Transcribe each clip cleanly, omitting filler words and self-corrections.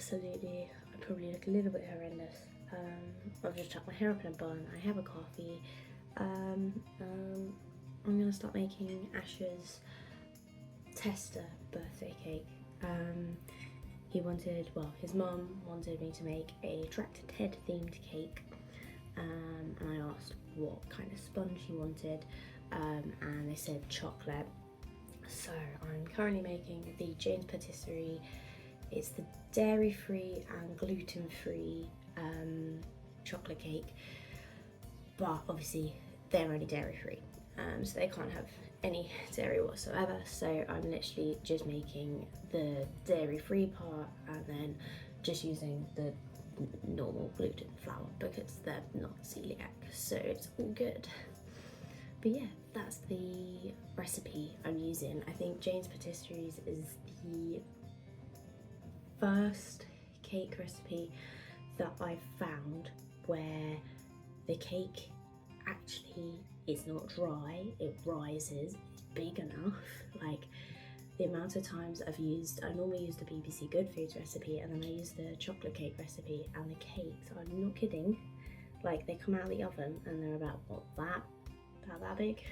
absolutely, I probably look a little bit horrendous. I've just chucked my hair up in a bun, I have a coffee. I'm gonna start making Ash's tester birthday cake. His mum wanted me to make a Tractor Ted themed cake, and I asked what kind of sponge he wanted, and they said chocolate. So I'm currently making the Jane's Patisserie. It's the dairy-free and gluten-free chocolate cake, but obviously they're only dairy-free, so they can't have any dairy whatsoever. So I'm literally just making the dairy-free part and then just using the normal gluten flour because they're not celiac, so it's all good. But yeah, that's the recipe I'm using. I think Jane's Patisseries is the first cake recipe that I've found where the cake actually is not dry, it rises, it's big enough. Like, the amount of times I normally use the BBC Good Foods recipe, and then I use the chocolate cake recipe, and the cakes, I'm not kidding, like they come out of the oven and they're about that big,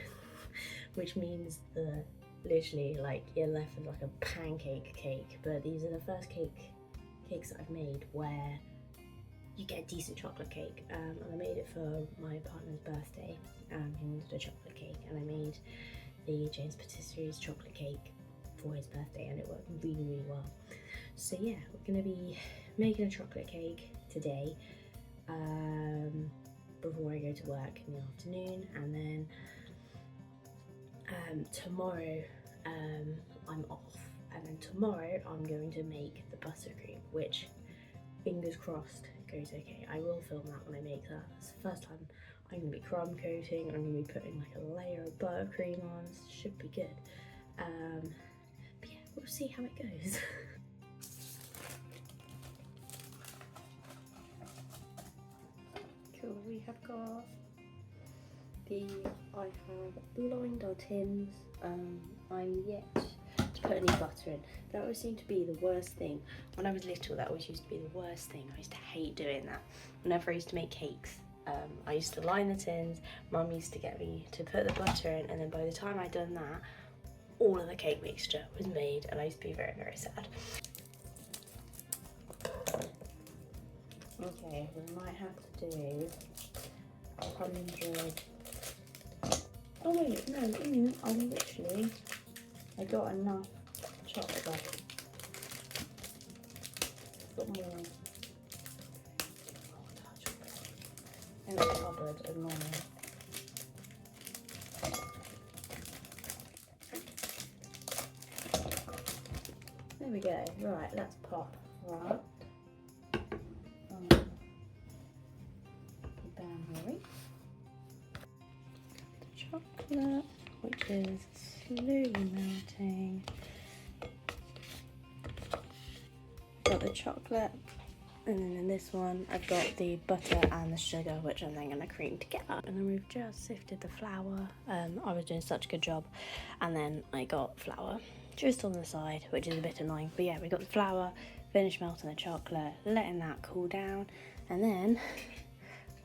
which means that literally like you're left with like a pancake cake. But these are the first cakes that I've made where you get a decent chocolate cake, and I made it for my partner's birthday. He wanted a chocolate cake, and I made the Jane's Patisserie's chocolate cake for his birthday, and it worked really, really well. So yeah, we're gonna be making a chocolate cake today before I go to work in the afternoon, and then tomorrow I'm off, and then tomorrow I'm going to make the buttercream, which fingers crossed goes okay. I will film that when I make that. It's the first time I'm going to be crumb coating, I'm going to be putting like a layer of buttercream on. It should be good. But yeah, we'll see how it goes. Cool, we have got I have lined our tins. I'm yet to put any butter in. That always seemed to be the worst thing. When I was little, that always used to be the worst thing. I used to hate doing that. Whenever I used to make cakes, I used to line the tins. Mum used to get me to put the butter in, and then by the time I'd done that, all of the cake mixture was made, and I used to be very, very sad. Okay, we might have to do 100. Oh wait, no, I got enough chocolate. Got more. In the cupboard as normal. There we go. Right, let's pop. Right. Chocolate, which is slowly melting. Got the chocolate, and then in this one I've got the butter and the sugar, which I'm then going to cream together. And then we've just sifted the flour. I was doing such a good job, and then I got flour just on the side, which is a bit annoying. But yeah, we got the flour, finished melting the chocolate, letting that cool down, and then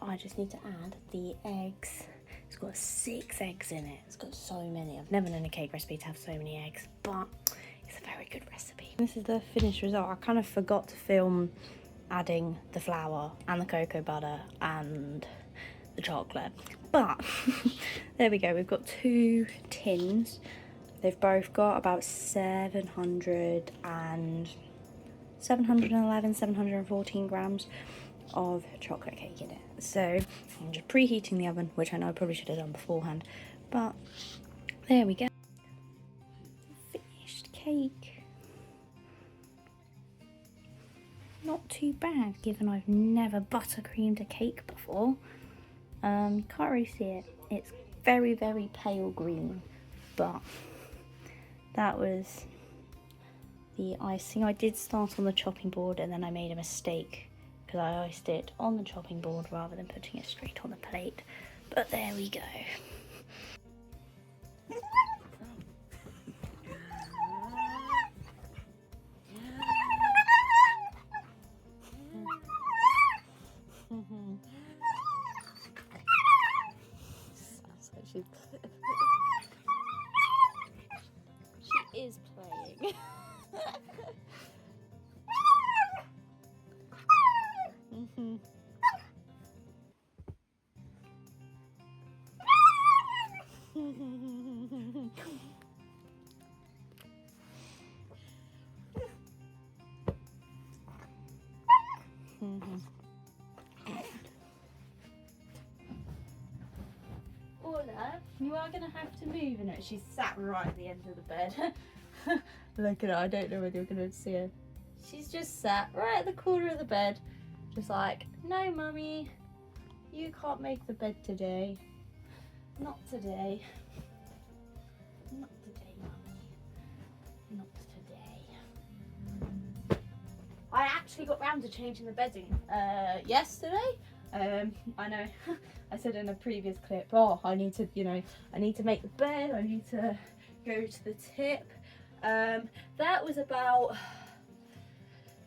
I just need to add the eggs. It's got 6 eggs in it. It's got so many. I've never known a cake recipe to have so many eggs, but it's a very good recipe. This is the finished result. I kind of forgot to film adding the flour and the cocoa butter and the chocolate, but there we go. We've got 2 tins. They've both got about 711, 714 grams of chocolate cake in it. So I'm just preheating the oven, which I know I probably should have done beforehand, but there we go. Finished cake. Not too bad, given I've never buttercreamed a cake before. You can't really see it. It's very, very pale green, but that was the icing. I did start on the chopping board, and then I made a mistake because I iced it on the chopping board rather than putting it straight on the plate. But there we go. is playing. Mm-hmm. Orla, you are going to have to move. And she's sat right at the end of the bed. Look at her. I don't know whether you're going to see her. She's just sat right at the corner of the bed, just like, no, mummy, you can't make the bed today. Not today. Not today, mummy. Not today. I actually got round to changing the bedding yesterday. I know I said in a previous clip, oh, I need to, I need to make the bed, I need to go to the tip. That was about,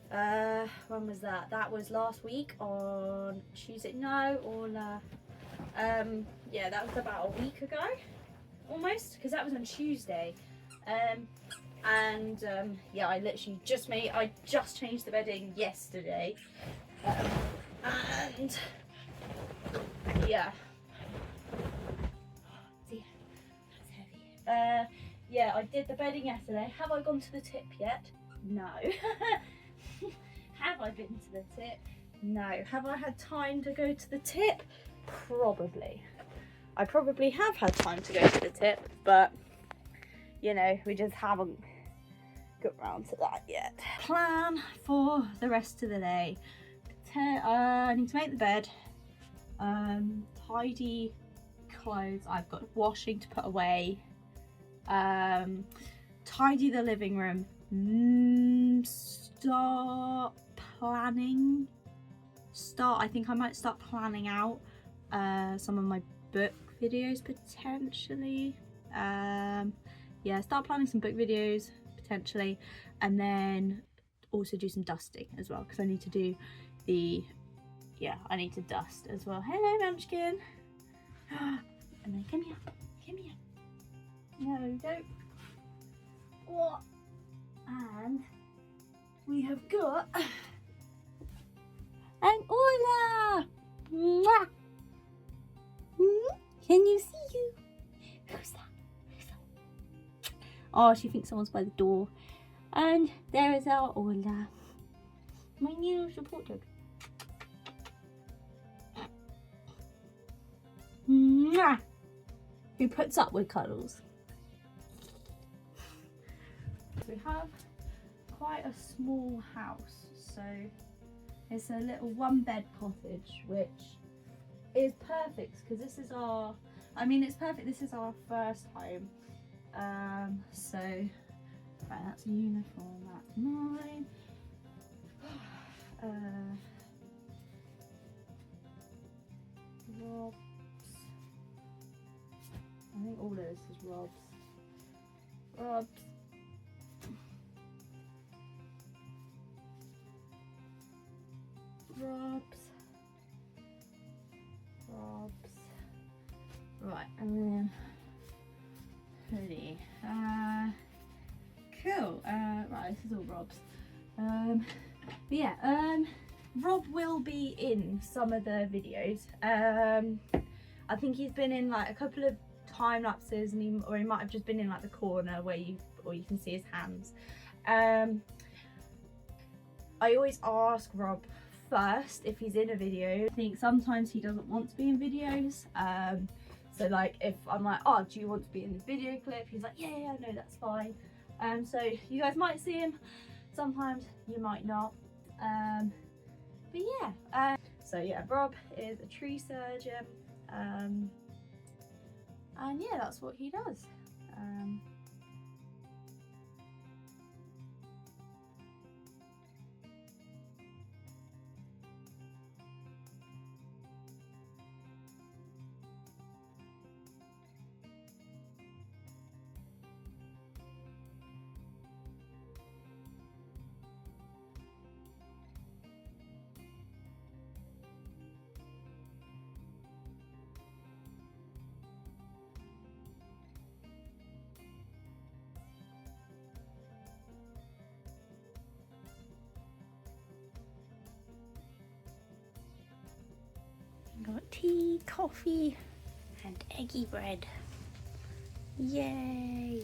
when was that? That was last week on Tuesday, no, yeah, that was about a week ago, almost, because that was on Tuesday. Yeah, I literally just changed the bedding yesterday. And yeah, see, that's heavy. Yeah, I did the bedding yesterday. Have I gone to the tip yet? No. Have I been to the tip? No. Have I had time to go to the tip? Probably. I probably have had time to go to the tip, but we just haven't got round to that yet. Plan for the rest of the day. I need to make the bed, tidy clothes. I've got washing to put away, tidy the living room, I think I might start planning out some of my book videos potentially. Yeah, start planning some book videos potentially, and then also do some dusting as well, because I need to do I need to dust as well. Hello, Munchkin. And then come here. No, don't. What? And we have got an Orla. Mwah. Can you see you? Who's that? Oh, she thinks someone's by the door. And there is our Orla, my new support dog. Mwah. Who puts up with cuddles. We have quite a small house, so it's a little one-bed cottage, which is perfect because this is our, it's perfect, this is our first home. So right, that's a uniform, that's mine. Rob's, I think all of this is Rob's. Rob's. Right, and then hoodie. Cool. Right, this is all Rob's. But yeah, Rob will be in some of the videos. I think he's been in like a couple of time lapses, and he might have just been in like the corner where you can see his hands. I always ask Rob first if he's in a video. I think sometimes he doesn't want to be in videos. So like if I'm like, oh, do you want to be in this video clip? He's like, yeah, no, that's fine. So you guys might see him. Sometimes you might not. But yeah. So yeah, Rob is a tree surgeon. And yeah, that's what he does. Got tea, coffee, and eggy bread. Yay!